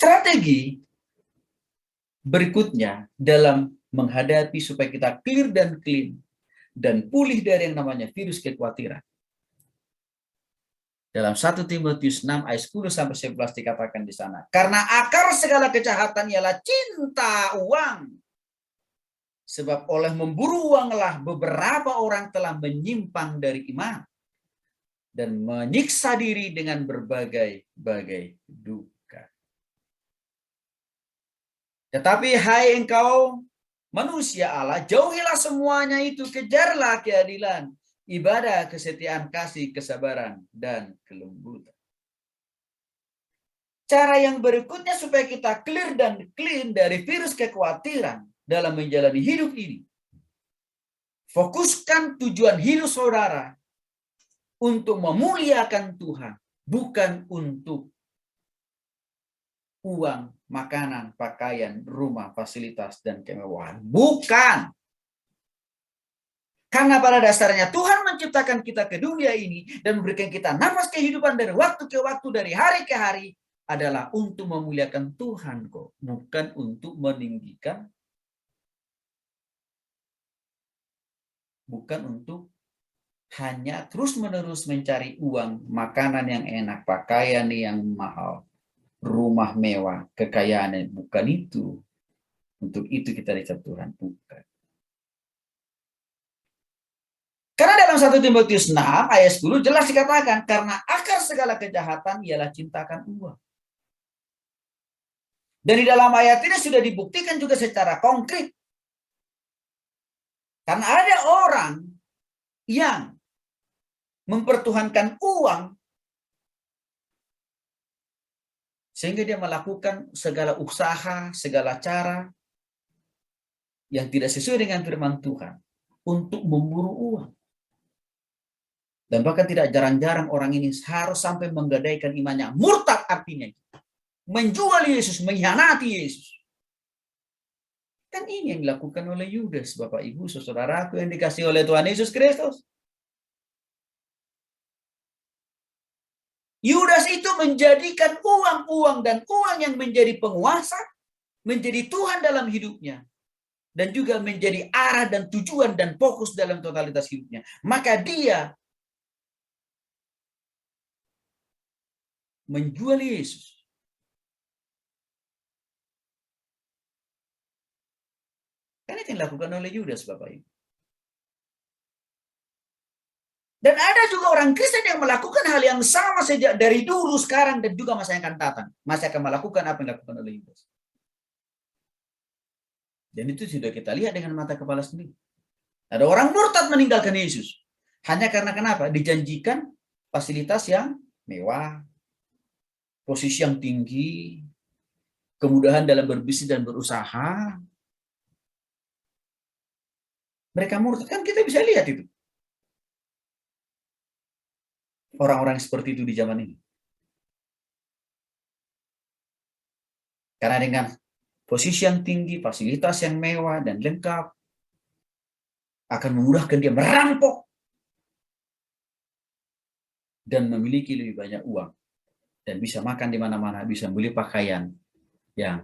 Strategi berikutnya dalam menghadapi supaya kita clear dan clean dan pulih dari yang namanya virus kekhawatiran. Dalam 1 Timotius 6 ayat 10 sampai 11 dikatakan di sana, karena akar segala kejahatan ialah cinta uang. Sebab oleh memburu uanglah beberapa orang telah menyimpang dari iman dan menyiksa diri dengan berbagai-bagai duka. Tetapi hai engkau manusia Allah, jauhilah semuanya itu, kejarlah keadilan, ibadah, kesetiaan, kasih, kesabaran, dan kelembutan. Cara yang berikutnya supaya kita clear dan clean dari virus kekhawatiran dalam menjalani hidup ini. Fokuskan tujuan hidup saudara untuk memuliakan Tuhan, bukan untuk uang, makanan, pakaian, rumah, fasilitas, dan kemewahan. Bukan. Karena pada dasarnya Tuhan menciptakan kita ke dunia ini dan memberikan kita nafas kehidupan dari waktu ke waktu, dari hari ke hari, adalah untuk memuliakan Tuhan kok, bukan untuk meninggikan, bukan untuk hanya terus-menerus mencari uang, makanan yang enak, pakaian yang mahal, rumah mewah, kekayaan, bukan itu. Untuk itu kita diciptakan Tuhan, bukan. Karena dalam 1 Timotius 6 ayat 10 jelas dikatakan, karena akar segala kejahatan ialah cintakan uang. Dan di dalam ayat ini sudah dibuktikan juga secara konkret. Karena ada orang yang mempertuhankan uang sehingga dia melakukan segala usaha, segala cara yang tidak sesuai dengan firman Tuhan untuk memburu uang. Dan bahkan tidak jarang-jarang orang ini harus sampai menggadaikan imannya. Murtad artinya. Menjual Yesus, mengkhianati Yesus. Kan ini yang dilakukan oleh Yudas, Bapak Ibu, saudaraku yang dikasihi oleh Tuhan Yesus Kristus. Yudas itu menjadikan uang dan uang yang menjadi penguasa, menjadi Tuhan dalam hidupnya. Dan juga menjadi arah dan tujuan dan fokus dalam totalitas hidupnya. Maka dia menjual Yesus. Kan itu yang dilakukan oleh Yudas, Bapak Ibu. Dan ada juga orang Kristen yang melakukan hal yang sama sejak dari dulu, sekarang, dan juga masa yang akan datang. Masih akan melakukan apa yang dilakukan oleh Yudas. Dan itu sudah kita lihat dengan mata kepala sendiri. Ada orang murtad meninggalkan Yesus. Hanya karena kenapa? Dijanjikan fasilitas yang mewah, posisi yang tinggi, kemudahan dalam berbisnis dan berusaha. Mereka murtad, kan kita bisa lihat itu. Orang-orang seperti itu di zaman ini. Karena dengan posisi yang tinggi, fasilitas yang mewah dan lengkap, akan memudahkan dia merampok dan memiliki lebih banyak uang. Dan bisa makan di mana-mana, bisa beli pakaian yang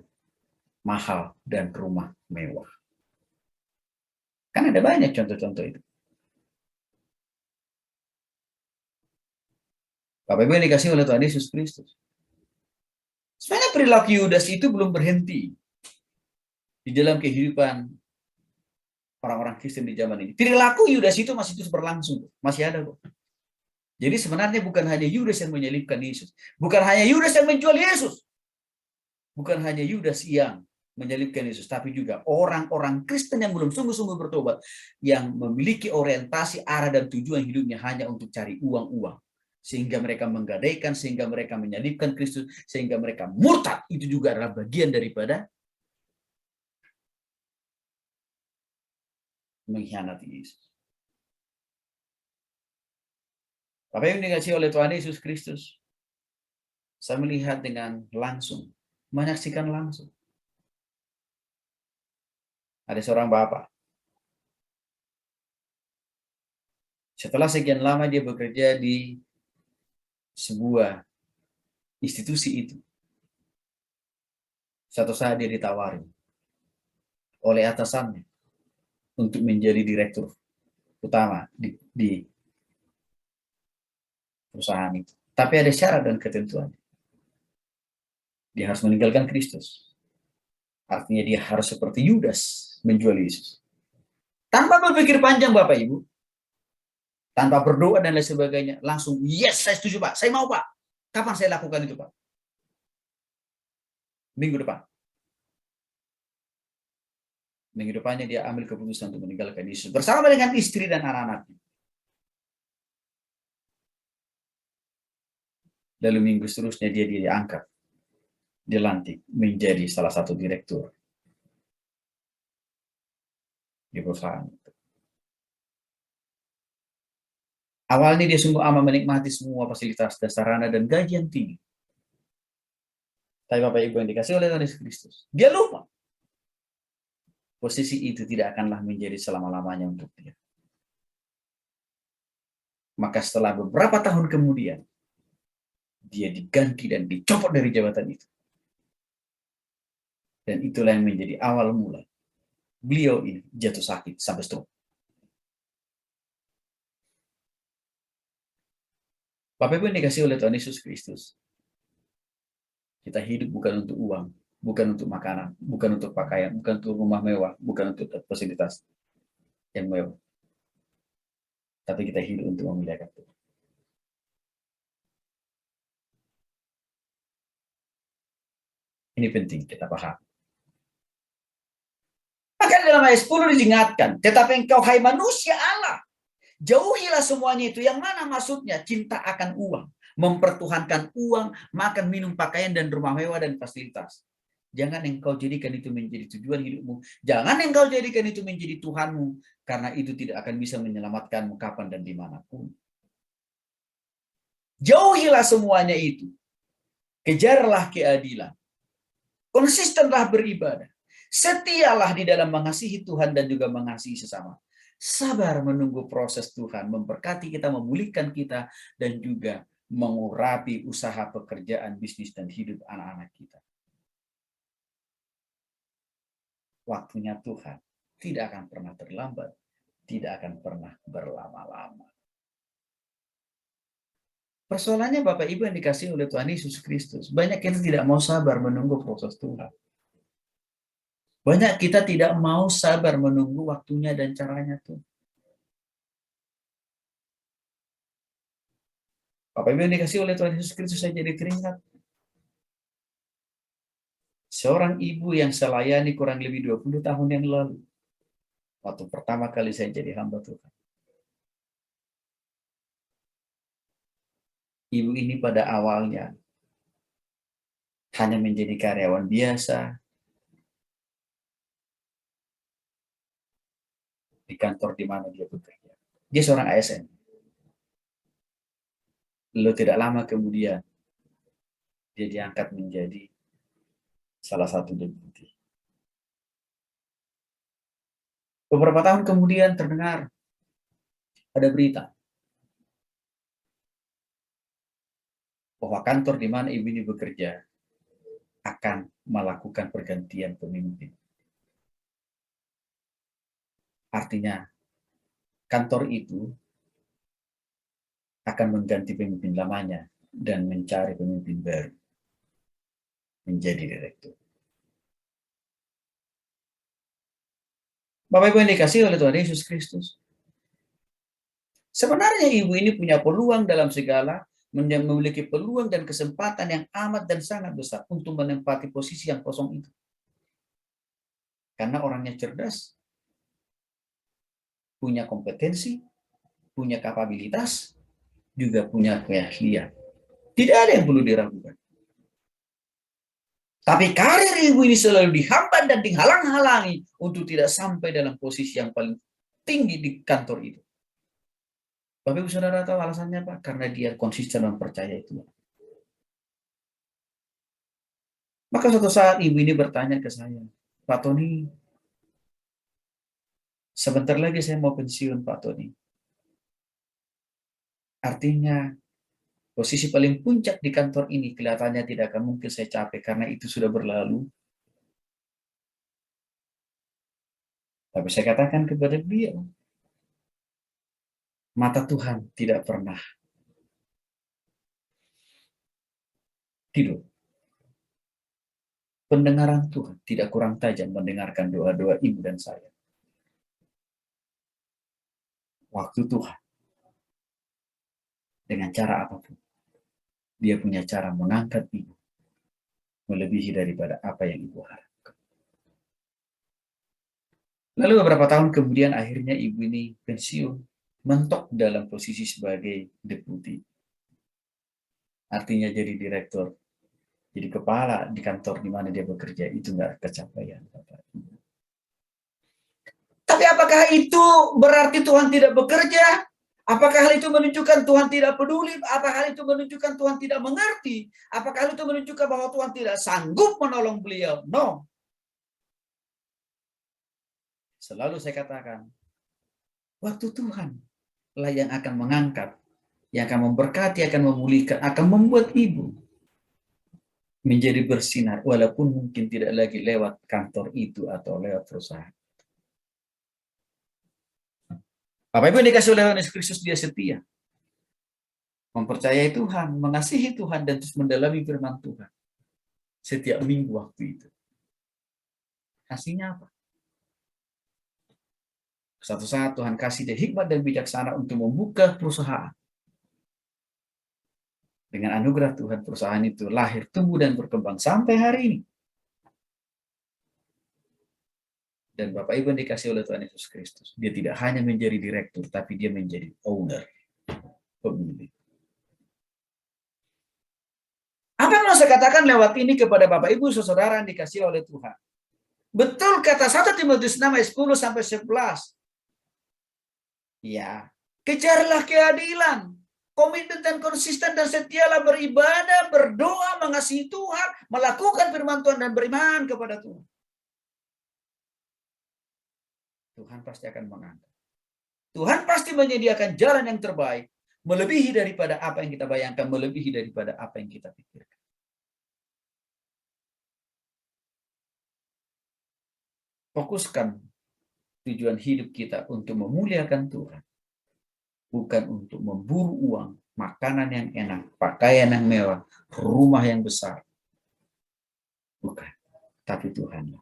mahal dan rumah mewah. Kan ada banyak contoh-contoh itu. Bapak Ibu yang dikasih oleh Tuhan Yesus Kristus. Sebenarnya perilaku Yudas itu belum berhenti di dalam kehidupan orang-orang Kristen di zaman ini. Perilaku Yudas itu masih terus berlangsung, masih ada kok. Jadi sebenarnya bukan hanya Yudas yang menyelipkan Yesus, bukan hanya Yudas yang menjual Yesus, bukan hanya Yudas yang menyelipkan Yesus, tapi juga orang-orang Kristen yang belum sungguh-sungguh bertobat, yang memiliki orientasi arah dan tujuan hidupnya hanya untuk cari uang-uang. Sehingga mereka menggadaikan, sehingga mereka menyalibkan Kristus, sehingga mereka murtad. Itu juga adalah bagian daripada mengkhianati Yesus. Apa yang dikasih oleh Tuhan Yesus Kristus, saya melihat dengan langsung, menyaksikan langsung. Ada seorang bapak. Setelah sekian lama dia bekerja di sebuah institusi itu, Suatu saat dia ditawari oleh atasannya untuk menjadi direktur utama di perusahaan itu. Tapi ada syarat dan ketentuan. Dia harus meninggalkan Kristus. Artinya dia harus seperti Yudas menjual Yesus. Tanpa berpikir panjang Bapak Ibu, tanpa berdoa dan lain sebagainya, langsung, yes, saya setuju Pak, saya mau Pak. Kapan saya lakukan itu Pak? Minggu depan. Minggu depannya dia ambil keputusan untuk meninggalkan Yesus bersama dengan istri dan anak-anaknya. Lalu minggu seterusnya dia diangkat, dilantik menjadi salah satu direktur di perusahaan itu. Awalnya dia sungguh amat menikmati semua fasilitas dan sarana dan gaji yang tinggi. Tapi Bapak Ibu yang dikasih oleh Tuhan Yesus Kristus, dia lupa posisi itu tidak akanlah menjadi selama-lamanya untuk dia. Maka setelah beberapa tahun kemudian, dia diganti dan dicopot dari jabatan itu. Dan itulah yang menjadi awal mula beliau ini jatuh sakit sampai stroke. Bapak Ibu yang dikasih oleh Tuhan Yesus Kristus, kita hidup bukan untuk uang, bukan untuk makanan, bukan untuk pakaian, bukan untuk rumah mewah, bukan untuk fasilitas yang mewah. Tapi kita hidup untuk memuliakan Tuhan. Ini penting kita paham. Maka dalam ayat 10 diingatkan, tetapi engkau hai manusia Allah, jauhilah semuanya itu. Yang mana maksudnya? Cinta akan uang, mempertuhankan uang, makan, minum, pakaian, dan rumah mewah dan fasilitas. Jangan engkau jadikan itu menjadi tujuan hidupmu. Jangan engkau jadikan itu menjadi Tuhanmu, karena itu tidak akan bisa menyelamatkanmu kapan dan dimanapun. Jauhilah semuanya itu. Kejarlah keadilan. Konsistenlah beribadah. Setialah di dalam mengasihi Tuhan dan juga mengasihi sesama. Sabar menunggu proses Tuhan, memberkati kita, memulihkan kita, dan juga mengurapi usaha pekerjaan, bisnis, dan hidup anak-anak kita. Waktunya Tuhan tidak akan pernah terlambat, tidak akan pernah berlama-lama. Persoalannya Bapak Ibu yang dikasih oleh Tuhan Yesus Kristus, banyak yang tidak mau sabar menunggu proses Tuhan. Banyak kita tidak mau sabar menunggu waktunya dan caranya Tuhan. Bapak Ibu yang dikasih oleh Tuhan Yesus Kristus, saya jadi teringat. Seorang ibu yang saya layani kurang lebih 20 tahun yang lalu. Waktu pertama kali saya jadi hamba Tuhan. Ibu ini pada awalnya hanya menjadi karyawan biasa di kantor di mana dia bekerja. Dia seorang ASN. Lalu tidak lama kemudian dia diangkat menjadi salah satu deputi. Beberapa tahun kemudian terdengar ada berita bahwa kantor di mana ibu ini bekerja akan melakukan pergantian pemimpin. Artinya kantor itu akan mengganti pemimpin lamanya dan mencari pemimpin baru menjadi direktur. Bapak Ibu yang dikasih oleh Tuhan Yesus Kristus, sebenarnya ibu ini punya peluang dalam segala, memiliki peluang dan kesempatan yang amat dan sangat besar untuk menempati posisi yang kosong itu. Karena orangnya cerdas, punya kompetensi, punya kapabilitas, juga punya keahlian. Tidak ada yang perlu diragukan. Tapi karir ibu ini selalu dihambat dan dihalang-halangi untuk tidak sampai dalam posisi yang paling tinggi di kantor itu. Bapak Ibu Saudara tahu alasannya Pak? Karena dia konsisten mempercayai Tuhan. Maka suatu saat ibu ini bertanya ke saya, Pak Tony, sebentar lagi saya mau pensiun Pak Tony. Artinya posisi paling puncak di kantor ini kelihatannya tidak akan mungkin saya capai karena itu sudah berlalu. Tapi saya katakan kepada beliau, mata Tuhan tidak pernah tidur. Pendengaran Tuhan tidak kurang tajam mendengarkan doa-doa ibu dan saya. Waktu Tuhan, dengan cara apapun, dia punya cara mengangkat ibu, melebihi daripada apa yang ibu harapkan. Lalu beberapa tahun kemudian akhirnya ibu ini pensiun, mentok dalam posisi sebagai deputi. Artinya jadi direktur, jadi kepala di kantor di mana dia bekerja, itu nggak kecapaian. Tapi apakah itu berarti Tuhan tidak bekerja? Apakah hal itu menunjukkan Tuhan tidak peduli? Apakah hal itu menunjukkan Tuhan tidak mengerti? Apakah hal itu menunjukkan bahwa Tuhan tidak sanggup menolong beliau? No. Selalu saya katakan, waktu Tuhan lah yang akan mengangkat, yang akan memberkati, akan memulihkan, akan membuat ibu menjadi bersinar, walaupun mungkin tidak lagi lewat kantor itu atau lewat perusahaan. Bapak Ibu yang dikasih oleh Yesus Kristus, dia setia. Mempercayai Tuhan, mengasihi Tuhan, dan terus mendalami firman Tuhan. Setiap minggu waktu itu. Hasilnya apa? Suatu saat Tuhan kasih dia hikmat dan bijaksana untuk membuka perusahaan. Dengan anugerah Tuhan, perusahaan itu lahir, tumbuh, dan berkembang sampai hari ini. Dan Bapak Ibu yang dikasih oleh Tuhan Yesus Kristus, dia tidak hanya menjadi direktur, tapi dia menjadi owner, pemilik. Apa yang mau saya katakan lewat ini kepada Bapak Ibu saudara yang dikasih oleh Tuhan? Betul kata 1 Timotius 6 ayat 10 sampai 11. Ya, kejarlah keadilan, komitmen dan konsisten dan setialah beribadah, berdoa, mengasihi Tuhan, melakukan firman Tuhan dan beriman kepada Tuhan. Tuhan pasti akan mengangkat. Tuhan pasti menyediakan jalan yang terbaik, melebihi daripada apa yang kita bayangkan, melebihi daripada apa yang kita pikirkan. Fokuskan tujuan hidup kita untuk memuliakan Tuhan, bukan untuk memburu uang, makanan yang enak, pakaian yang mewah, rumah yang besar. Bukan, tapi Tuhan.